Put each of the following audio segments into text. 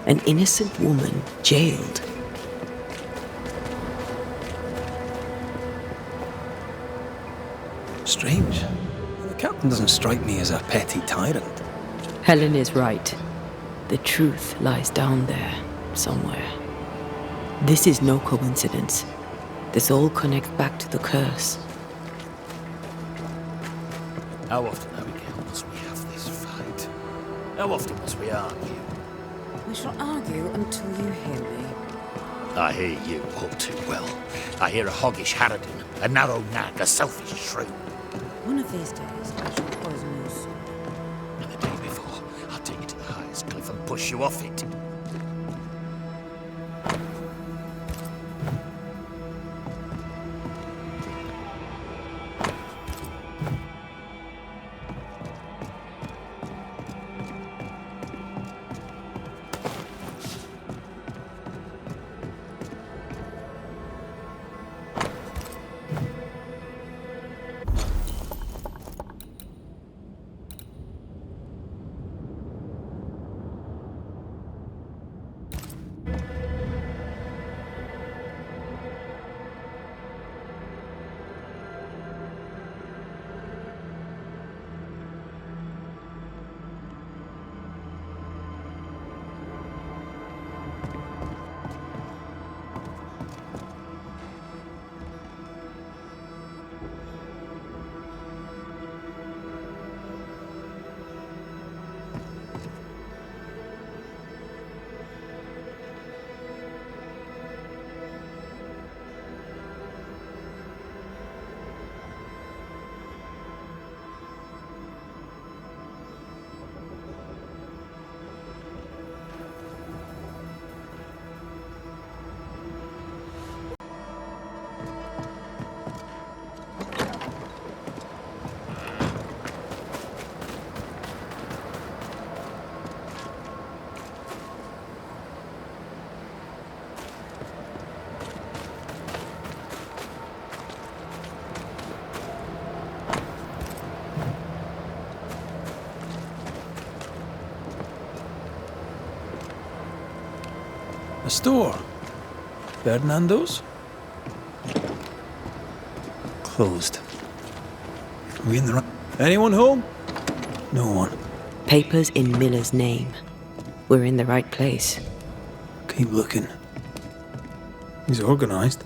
An innocent woman jailed. Strange. The captain doesn't strike me as a petty tyrant. Helen is right. The truth lies down there, somewhere. This is no coincidence. This all connects back to the curse. How often, Abigail, must we have this fight? How often must we argue? We shall argue until you hear me. I hear you all too well. I hear a hoggish harridan, a narrow nag, a selfish shrew. One of these days, I shall poison your soul. And the day before, I'll take you to the highest cliff and push you off it. A store? Ferdinando's? Closed. Are we in the right... Anyone home? No one. Papers in Miller's name. We're in the right place. Keep looking. He's organized.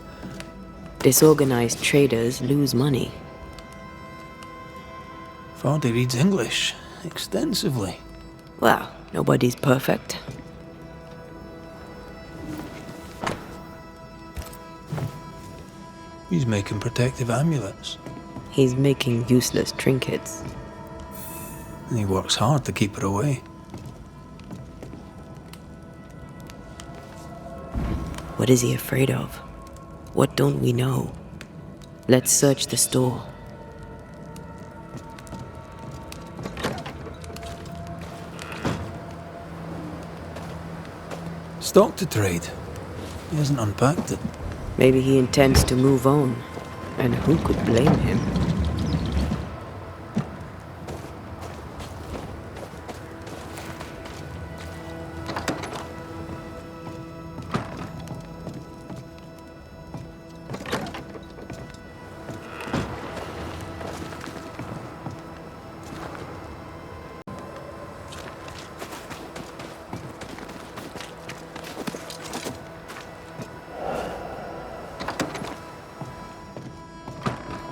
Disorganized traders lose money. Vardy reads English extensively. Well, nobody's perfect. He's making protective amulets. He's making useless trinkets. And he works hard to keep her away. What is he afraid of? What don't we know? Let's search the store. Stock to trade. He hasn't unpacked it. Maybe he intends to move on. And who could blame him?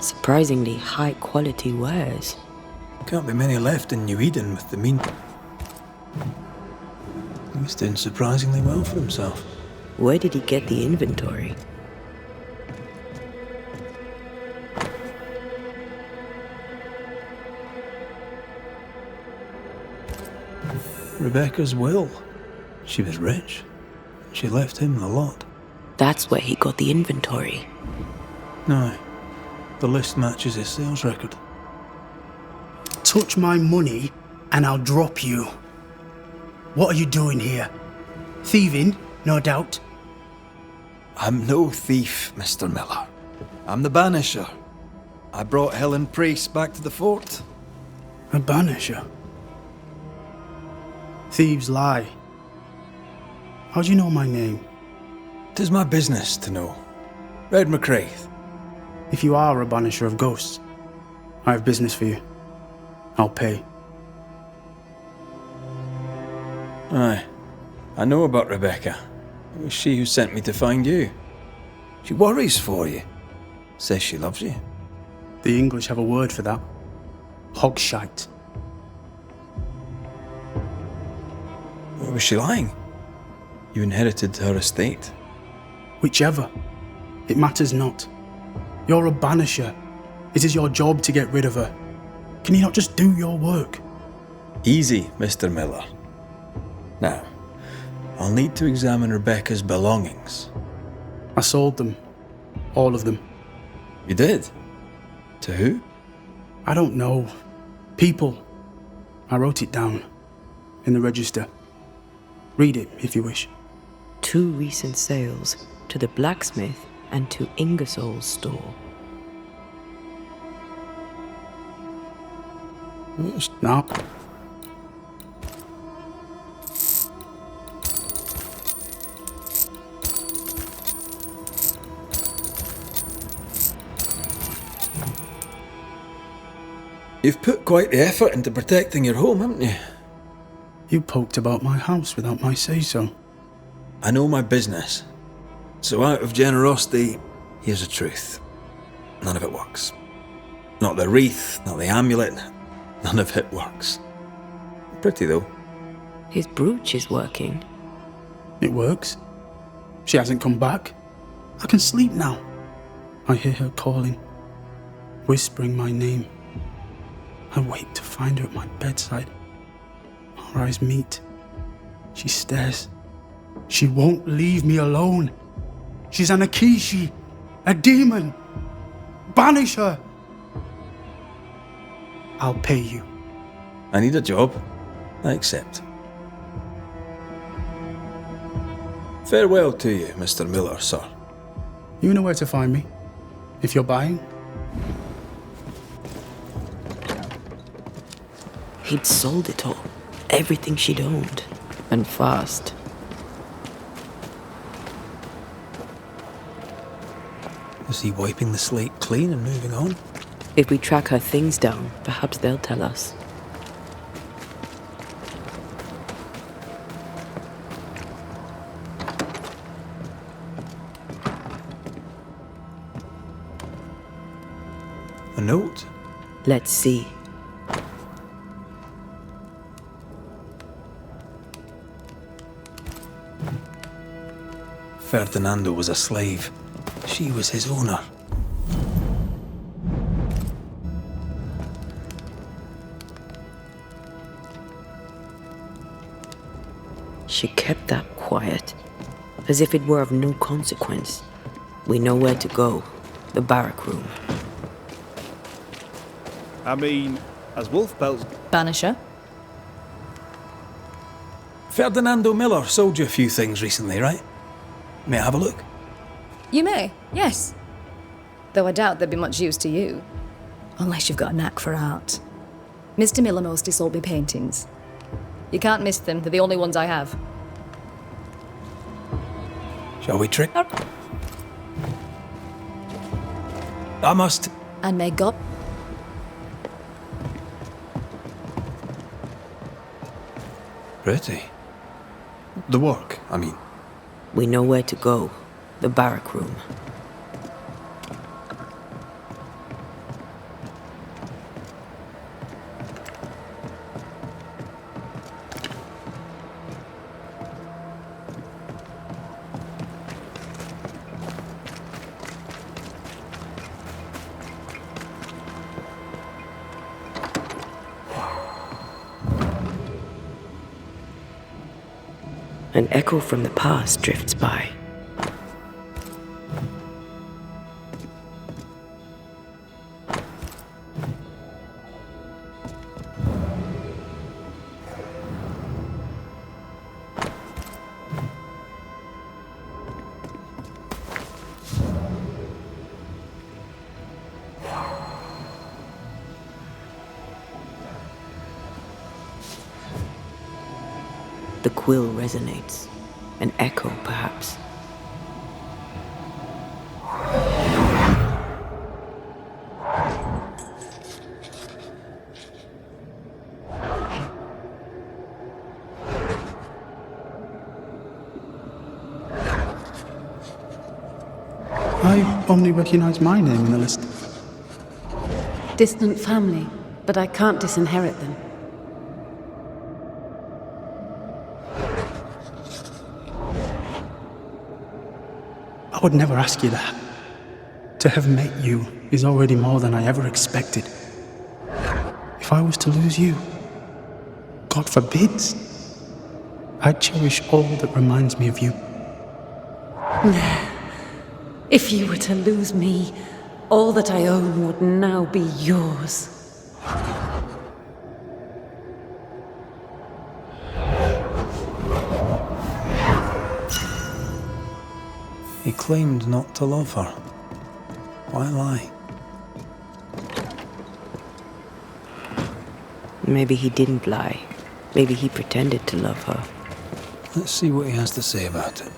Surprisingly high-quality wares. Can't be many left in New Eden with the mean... He's doing surprisingly well for himself. Where did he get the inventory? Rebecca's will. She was rich. She left him the lot. That's where he got the inventory. No. The list matches his sales record. Touch my money and I'll drop you. What are you doing here? Thieving, no doubt. I'm no thief, Mr. Miller. I'm the banisher. I brought Helen Priest back to the fort. A banisher? Thieves lie. How do you know my name? 'Tis my business to know. Red McCraith. If you are a banisher of ghosts, I have business for you. I'll pay. Aye. I know about Rebecca. It was she who sent me to find you. She worries for you. Says she loves you. The English have a word for that. Hogshite. Or was she lying? You inherited her estate. Whichever. It matters not. You're a banisher. It is your job to get rid of her. Can you not just do your work? Easy, Mr. Miller. Now, I'll need to examine Rebecca's belongings. I sold them. All of them. You did? To who? I don't know. People. I wrote it down. In the register. Read it, if you wish. 2 recent sales to the blacksmith and to Ingersoll's store. Now. You've put quite the effort into protecting your home, haven't you? You poked about my house without my say-so. I know my business. So out of generosity, here's the truth. None of it works. Not the wreath, not the amulet, none of it works. Pretty though. His brooch is working. It works. She hasn't come back. I can sleep now. I hear her calling, whispering my name. I wait to find her at my bedside. Our eyes meet. She stares. She won't leave me alone. She's an Akishi, a demon. Banish her. I'll pay you. I need a job. I accept. Farewell to you, Mr. Miller, sir. You know where to find me, if you're buying. He'd sold it all. Everything she'd owned. And fast. Is he wiping the slate clean and moving on? If we track her things down, perhaps they'll tell us. A note? Let's see. Ferdinando was a slave. She was his owner. She kept that quiet, as if it were of no consequence. We know where to go. The barrack room. I mean, as Wolfbelt's Banisher? Ferdinando Miller sold you a few things recently, right? May I have a look? You may, yes. Though I doubt they'd be much use to you. Unless you've got a knack for art. Mr. Miller mostly sold me paintings. You can't miss them, they're the only ones I have. Shall we trick? I must. And may God... Pretty. The work, I mean. We know where to go. The barrack room. An echo from the past drifts by. The quill resonates. An echo, perhaps. I only recognise my name in the list. Distant family, but I can't disinherit them. I would never ask you that. To have met you is already more than I ever expected. If I was to lose you, God forbids, I'd cherish all that reminds me of you. If you were to lose me, all that I own would now be yours. He claimed not to love her. Why lie? Maybe he didn't lie. Maybe he pretended to love her. Let's see what he has to say about it.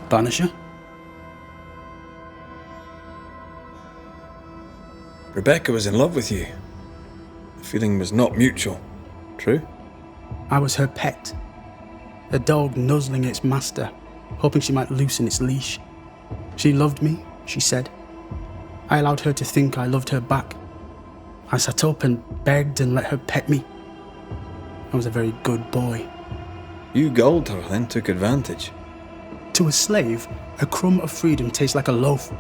Banisher? Rebecca was in love with you. The feeling was not mutual. True? I was her pet. A dog nuzzling its master, hoping she might loosen its leash. She loved me, she said. I allowed her to think I loved her back. I sat up and begged and let her pet me. I was a very good boy. You gulled her, then took advantage. To a slave, a crumb of freedom tastes like a loaf.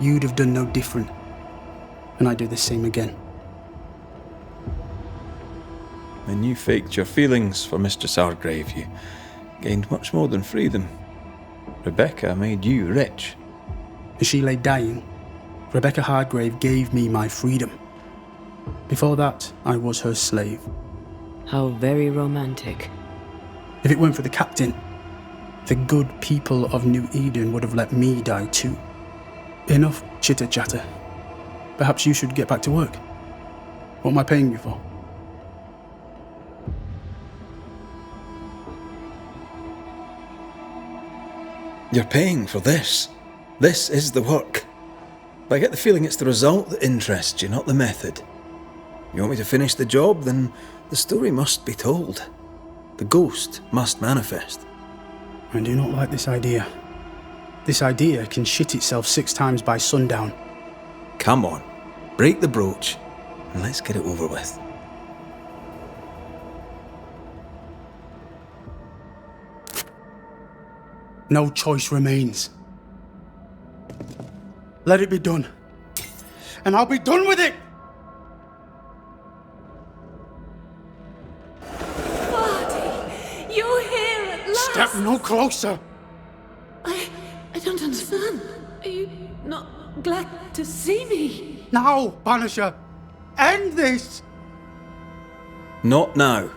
You'd have done no different, and I'd do the same again. When you faked your feelings for Mistress Hargrave, you gained much more than freedom. Rebecca made you rich. As she lay dying, Rebecca Hargrave gave me my freedom. Before that, I was her slave. How very romantic. If it weren't for the captain, the good people of New Eden would have let me die too. Enough chitter-chatter. Perhaps you should get back to work. What am I paying you for? You're paying for this. This is the work. But I get the feeling it's the result that interests you, not the method. You want me to finish the job, then the story must be told. The ghost must manifest. I do not like this idea. This idea can shit itself 6 times by sundown. Come on, break the brooch, and let's get it over with. No choice remains. Let it be done. And I'll be done with it! You're here at last! Step no closer! I don't understand. Are you not glad to see me? Now, Banisher! End this! Not now.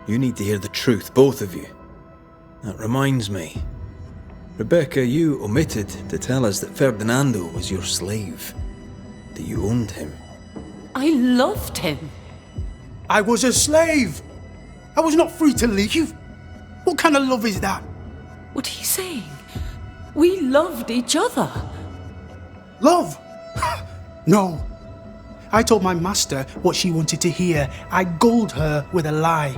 You need to hear the truth, both of you. That reminds me. Rebecca, you omitted to tell us that Ferdinando was your slave. That you owned him. I loved him. I was a slave! I was not free to leave. What kind of love is that? What are you saying? We loved each other. Love? No. I told my master what she wanted to hear. I gulled her with a lie.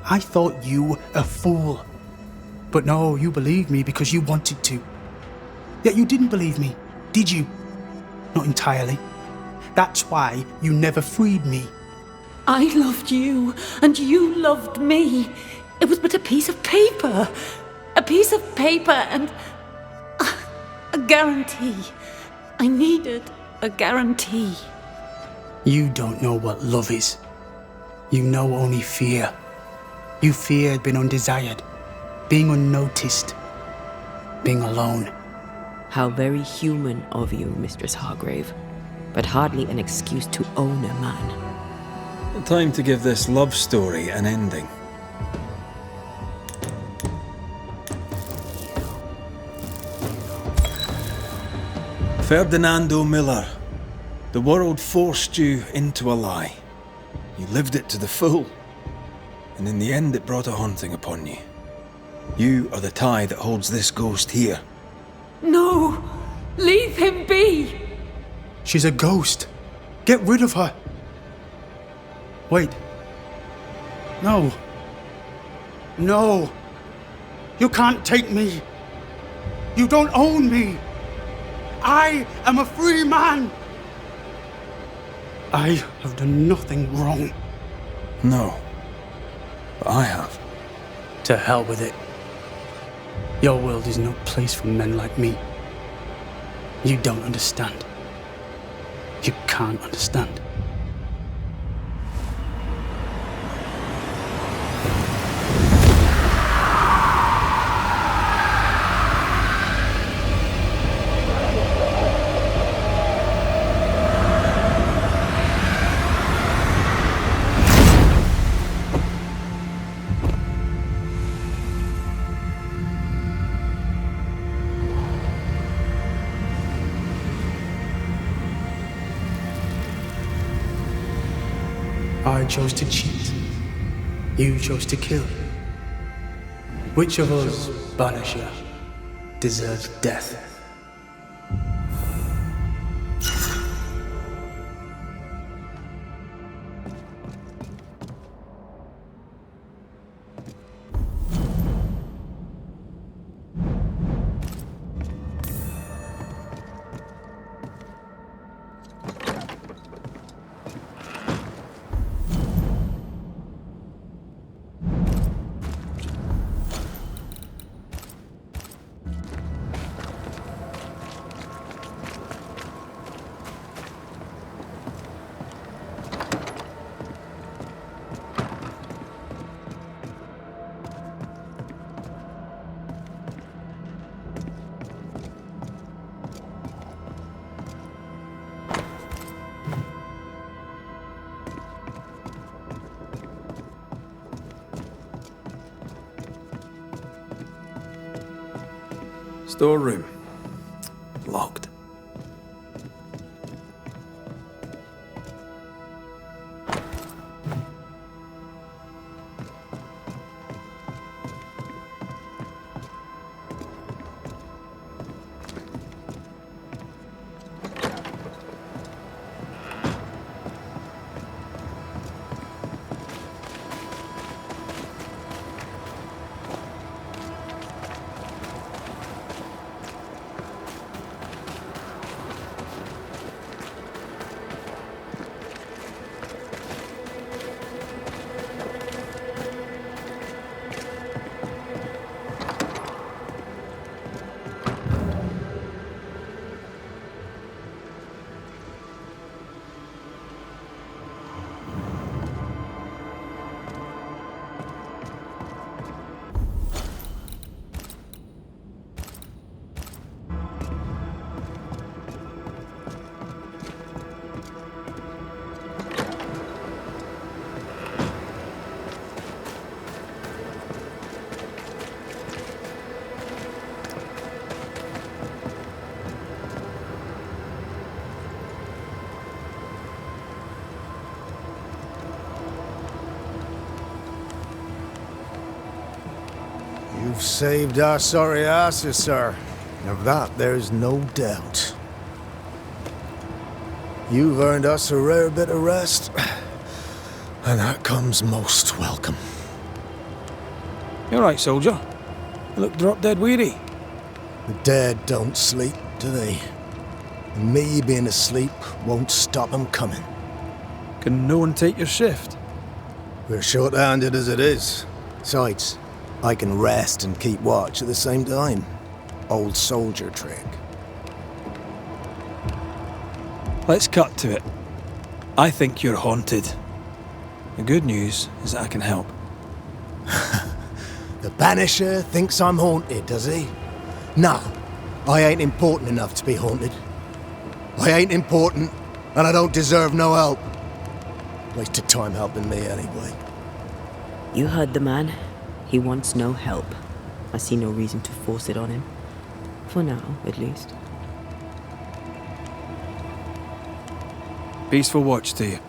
I thought you a fool. But no, you believed me because you wanted to. Yet you didn't believe me, did you? Not entirely. That's why you never freed me. I loved you, and you loved me. It was but a piece of paper. A piece of paper and a guarantee. I needed a guarantee. You don't know what love is. You know only fear. You feared being undesired, being unnoticed, being alone. How very human of you, Mistress Hargrave, but hardly an excuse to own a man. Time to give this love story an ending. Ferdinando Miller, the world forced you into a lie. You lived it to the full, and in the end it brought a haunting upon you. You are the tie that holds this ghost here. No! Leave him be! She's a ghost. Get rid of her. Wait. No. No. You can't take me. You don't own me. I am a free man. I have done nothing wrong. No. But I have. To hell with it. Your world is no place for men like me. You don't understand. You can't understand. I chose to cheat. You chose to kill. Which of us, Banisher, deserves death? Storeroom. Locked. You've saved our sorry asses, sir. Of that, there's no doubt. You've earned us a rare bit of rest, and that comes most welcome. You alright, soldier? You look drop dead weary. The dead don't sleep, do they? And me being asleep won't stop 'em coming. Can no one take your shift? We're short-handed as it is. Besides, I can rest and keep watch at the same time. Old soldier trick. Let's cut to it. I think you're haunted. The good news is that I can help. The Banisher thinks I'm haunted, does he? No, I ain't important enough to be haunted. I ain't important, and I don't deserve no help. Wasted time helping me anyway. You heard the man. He wants no help. I see no reason to force it on him. For now, at least. Peaceful watch to you.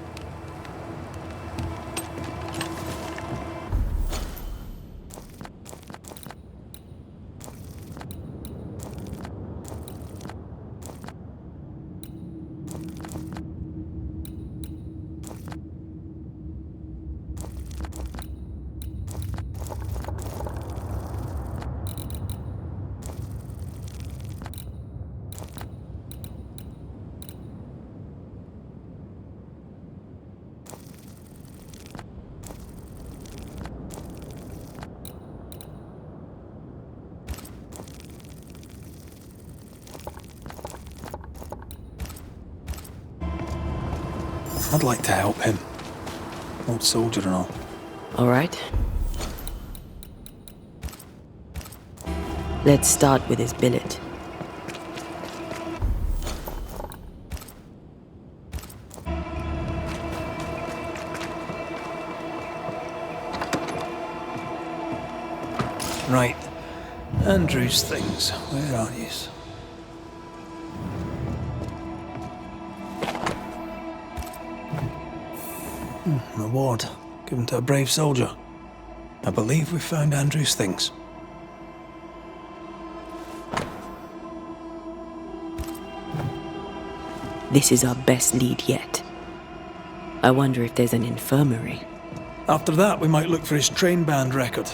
I'd like to help him. Old soldier and all. All right. Let's start with his billet. Right. Andrew's things. Where are yous? Reward given to a brave soldier. I believe we found Andrew's things. This is our best lead yet. I wonder if there's an infirmary. After that, we might look for his train band record.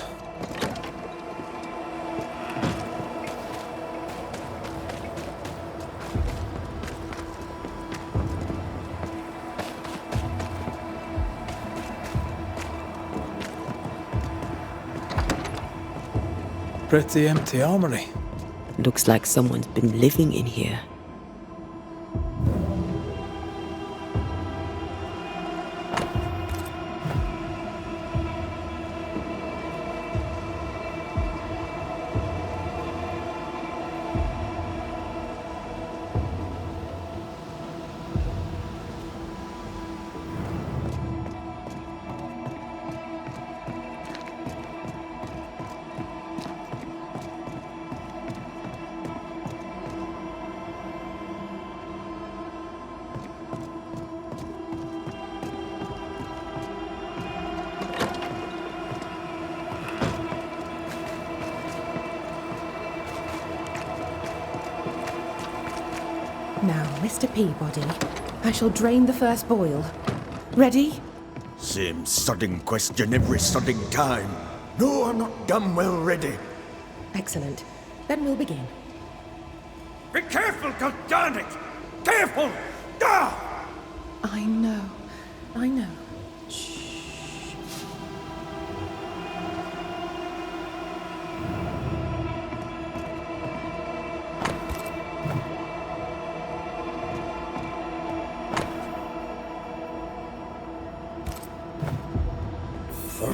Pretty empty armory. Looks like someone's been living in here. Now, Mr. Peabody, I shall drain the first boil. Ready? Same sodding question every sodding time. No, I'm not damn well ready. Excellent. Then we'll begin. Be careful, goddarn it! Careful! Ah! I know. I know.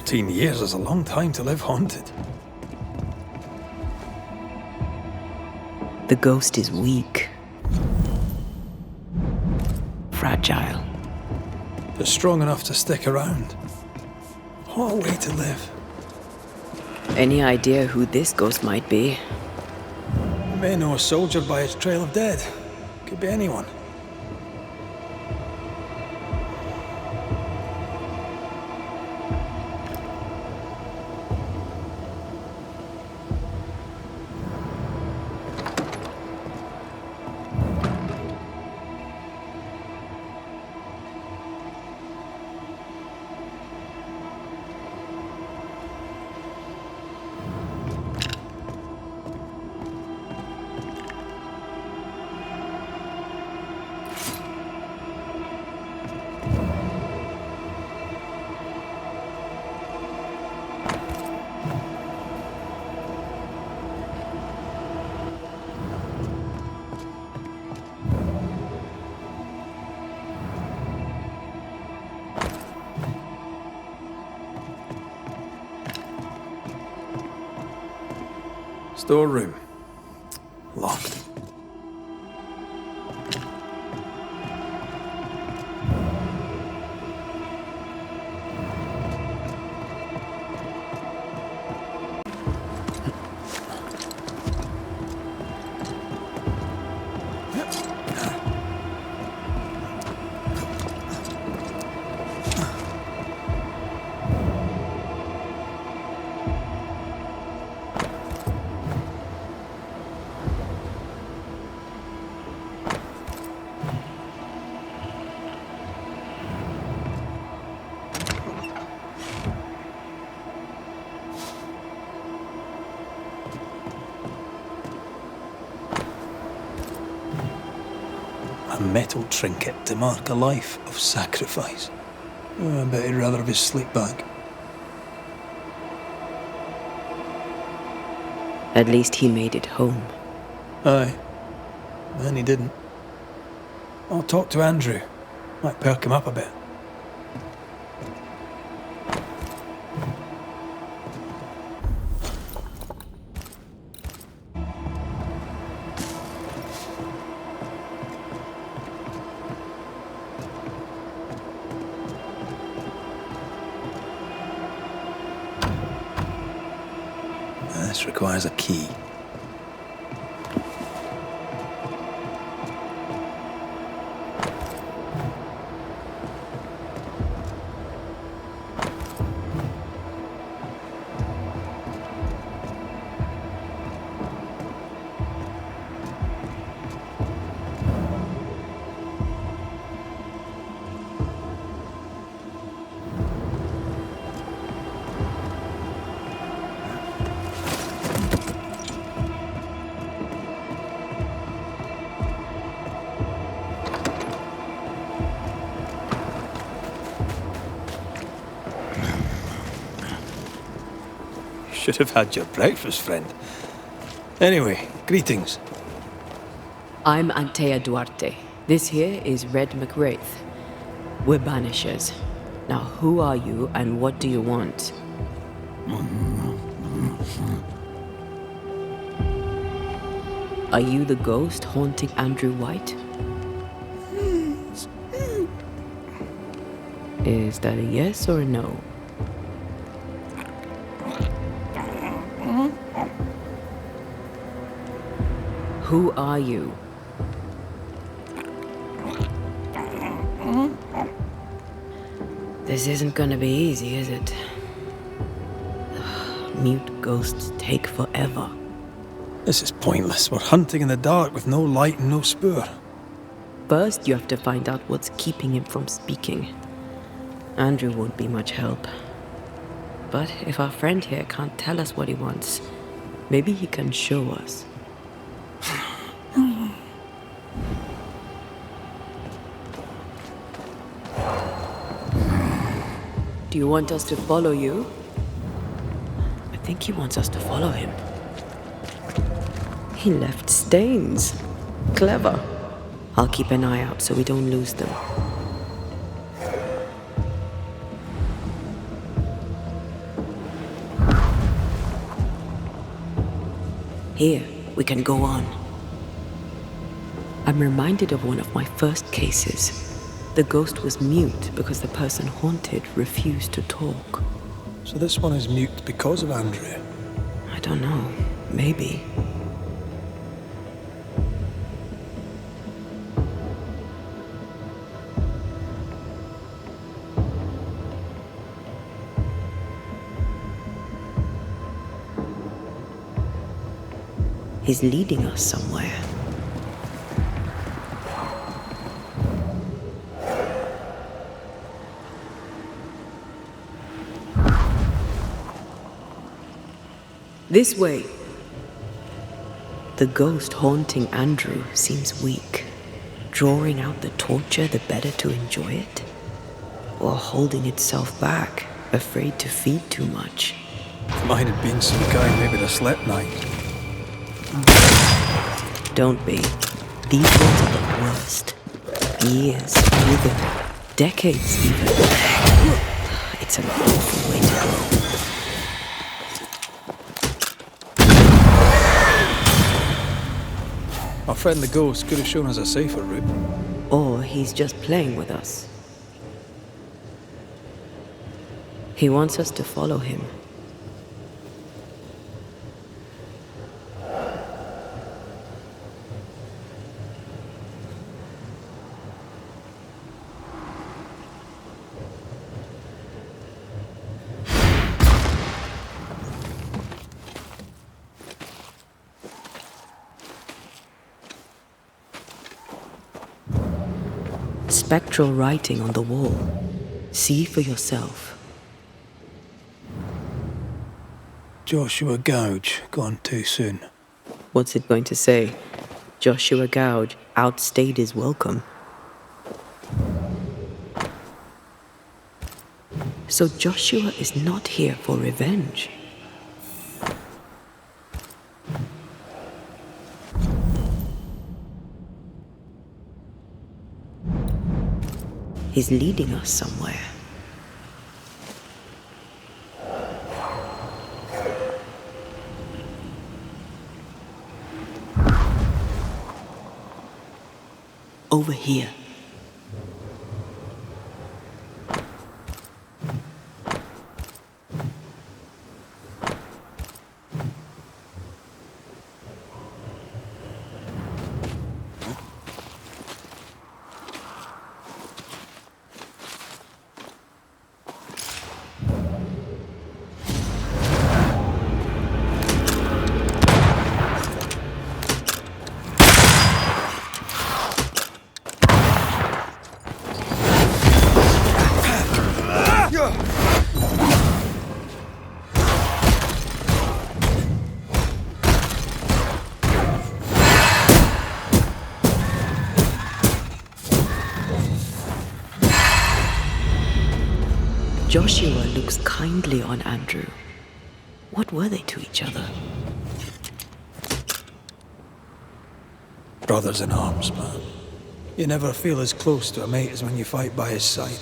13 years is a long time to live haunted. The ghost is weak. Fragile. But strong enough to stick around. What a way to live. Any idea who this ghost might be? You may know a soldier by his trail of dead. Could be anyone. Storeroom. Locked. metal trinket to mark a life of sacrifice. Oh, I bet he'd rather have his sleep bag. At least he made it home. Aye. And he didn't. I'll talk to Andrew. Might perk him up a bit. This requires a key. Should have had your breakfast, friend. Anyway, greetings. I'm Antea Duarte. This here is Red McWraith. We're banishers. Now, who are you and what do you want? Are you the ghost haunting Andrew White? Is that a yes or a no? Who are you? This isn't gonna be easy, is it? Mute ghosts take forever. This is pointless. We're hunting in the dark with no light and no spoor. First, you have to find out what's keeping him from speaking. Andrew won't be much help. But if our friend here can't tell us what he wants, maybe he can show us. Do you want us to follow you? I think he wants us to follow him. He left stains. Clever. I'll keep an eye out so we don't lose them. Here, we can go on. I'm reminded of one of my first cases. The ghost was mute because the person haunted refused to talk. So this one is mute because of Andrew? I don't know. Maybe. He's leading us somewhere. This way. The ghost haunting Andrew seems weak. Drawing out the torture the better to enjoy it? Or holding itself back, afraid to feed too much? If mine had been some guy, maybe the slept night. Don't be. These ones are the worst. Years, even decades even. It's an awful way to go. Our friend the ghost could have shown us a safer route. Or he's just playing with us. He wants us to follow him. Spectral writing on the wall. See for yourself. Joshua Gouge, gone too soon. What's it going to say? Joshua Gouge outstayed his welcome. So Joshua is not here for revenge. He's leading us somewhere. Over here. Joshua looks kindly on Andrew. What were they to each other? Brothers in arms, man. You never feel as close to a mate as when you fight by his side.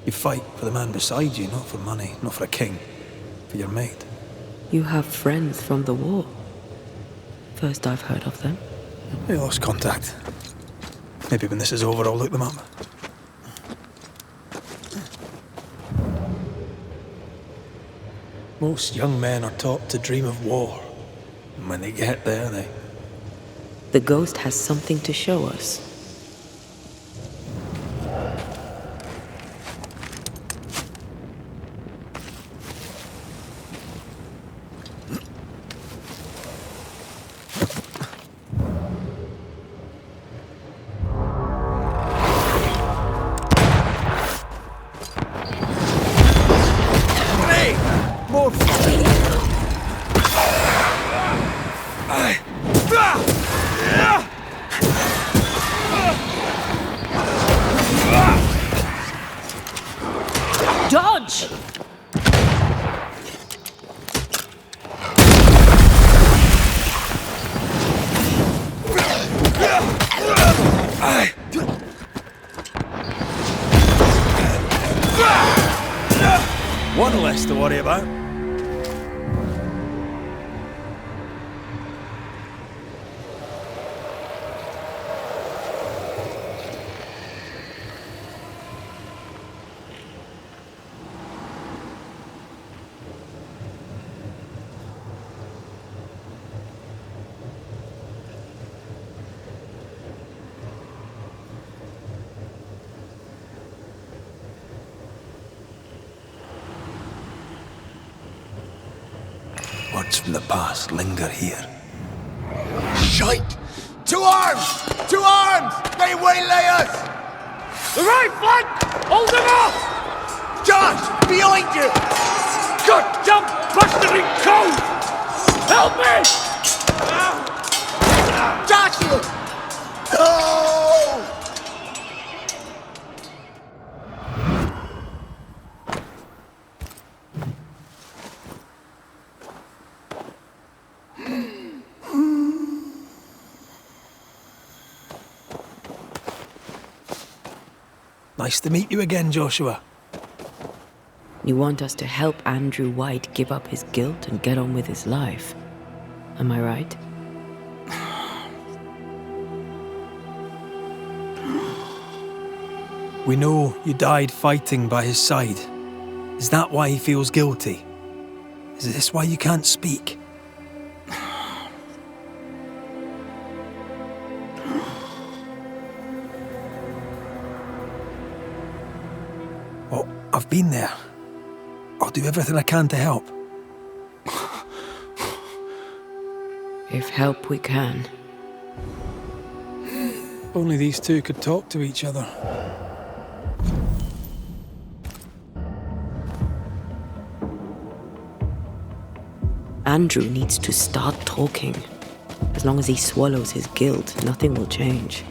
You fight for the man beside you, not for money, not for a king. For your mate. You have friends from the war. First I've heard of them. We lost contact. Maybe when this is over, I'll look them up. Most young men are taught to dream of war. And when they get there, The ghost has something to show us. Dodge! one less to worry about. Words from the past linger here. Shite! To arms! To arms! They waylay us! The right flank! Hold them off! Josh! Behind you! Goddamn blustering cold! Help me! Joshua! Oh! Nice to meet you again, Joshua. You want us to help Andrew White give up his guilt and get on with his life. Am I right? We know you died fighting by his side. Is that why he feels guilty? Is this why you can't speak? Oh, I've been there. I'll do everything I can to help. If help we can. Only these two could talk to each other. Andrew needs to start talking. As long as he swallows his guilt, nothing will change.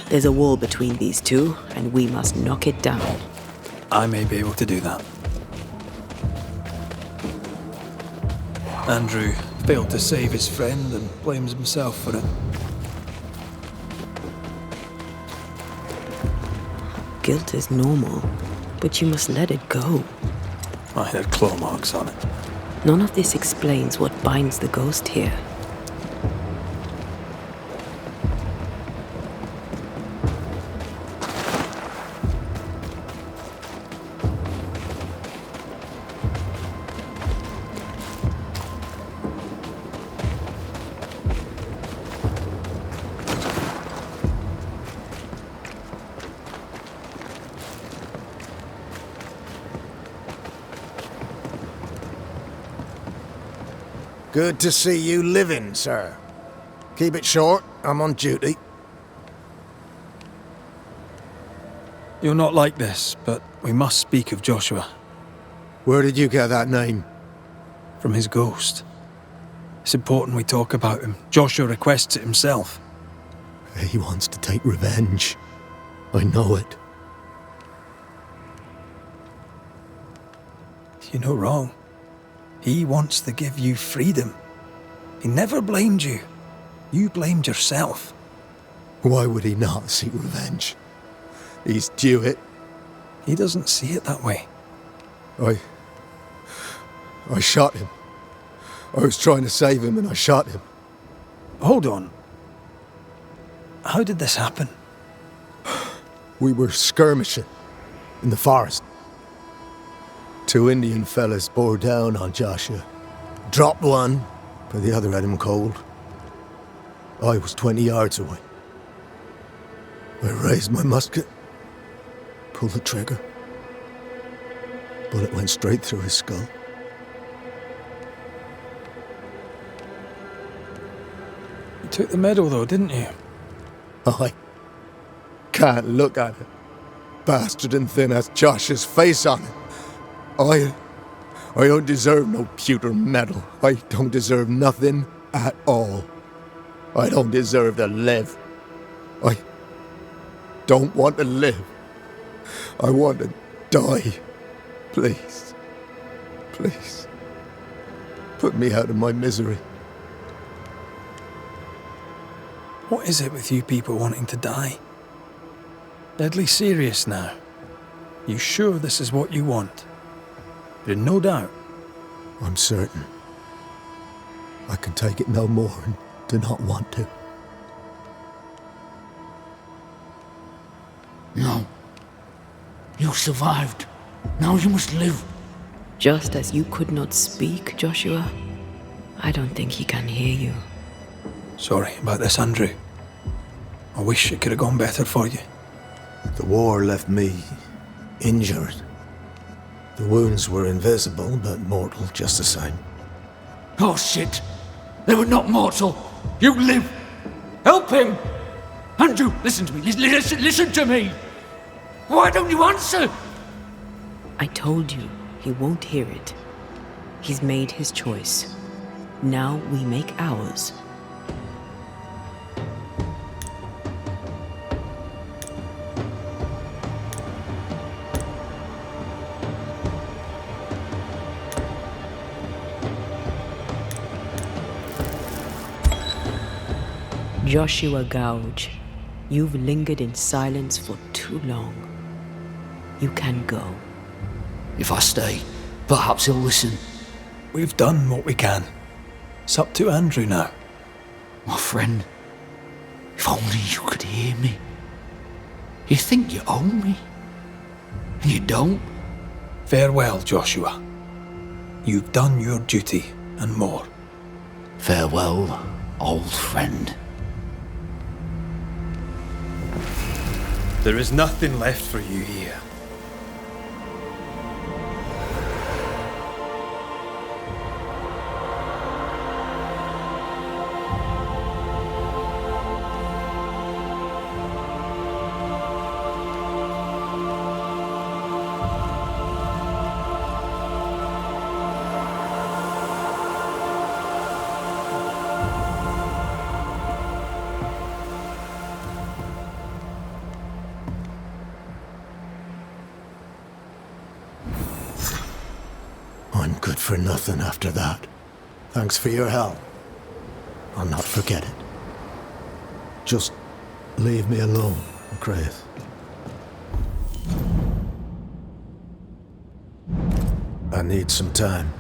There's a wall between these two, and we must knock it down. I may be able to do that. Andrew failed to save his friend and blames himself for it. Guilt is normal, but you must let it go. I had claw marks on it. None of this explains what binds the ghost here. Good to see you living, sir. Keep it short, I'm on duty. You're not like this, but we must speak of Joshua. Where did you get that name? From his ghost. It's important we talk about him. Joshua requests it himself. He wants to take revenge. I know it. You're no wrong. He wants to give you freedom. He never blamed you. You blamed yourself. Why would he not seek revenge? He's due it. He doesn't see it that way. I shot him. I was trying to save him and I shot him. Hold on. How did this happen? We were skirmishing in the forest. 2 Indian fellas bore down on Joshua. Dropped one, but the other had him cold. I was 20 yards away. I raised my musket, pulled the trigger. Bullet went straight through his skull. You took the medal though, didn't you? I can't look at it. Bastard and thin has Josh's face on it. I don't deserve no pewter medal. I don't deserve nothing at all. I don't deserve to live. I don't want to live. I want to die. Please. Please. Put me out of my misery. What is it with you people wanting to die? Deadly serious now. You sure this is what you want? In no doubt. I'm certain. I can take it no more and do not want to. No. You survived. Now you must live. Just as you could not speak, Joshua, I don't think he can hear you. Sorry about this, Andrew. I wish it could have gone better for you. The war left me injured. The wounds were invisible, but mortal just the same. Oh, shit. They were not mortal. You live. Help him. Andrew, listen to me. Listen to me. Why don't you answer? I told you, he won't hear it. He's made his choice. Now we make ours. Joshua Gouge, you've lingered in silence for too long. You can go. If I stay, perhaps he'll listen. We've done what we can. It's up to Andrew now. My friend, if only you could hear me. You think you own me, and you don't. Farewell, Joshua. You've done your duty and more. Farewell, old friend. There is nothing left for you here. I'm good for nothing after that. Thanks for your help. I'll not forget it. Just leave me alone, Grace. I need some time.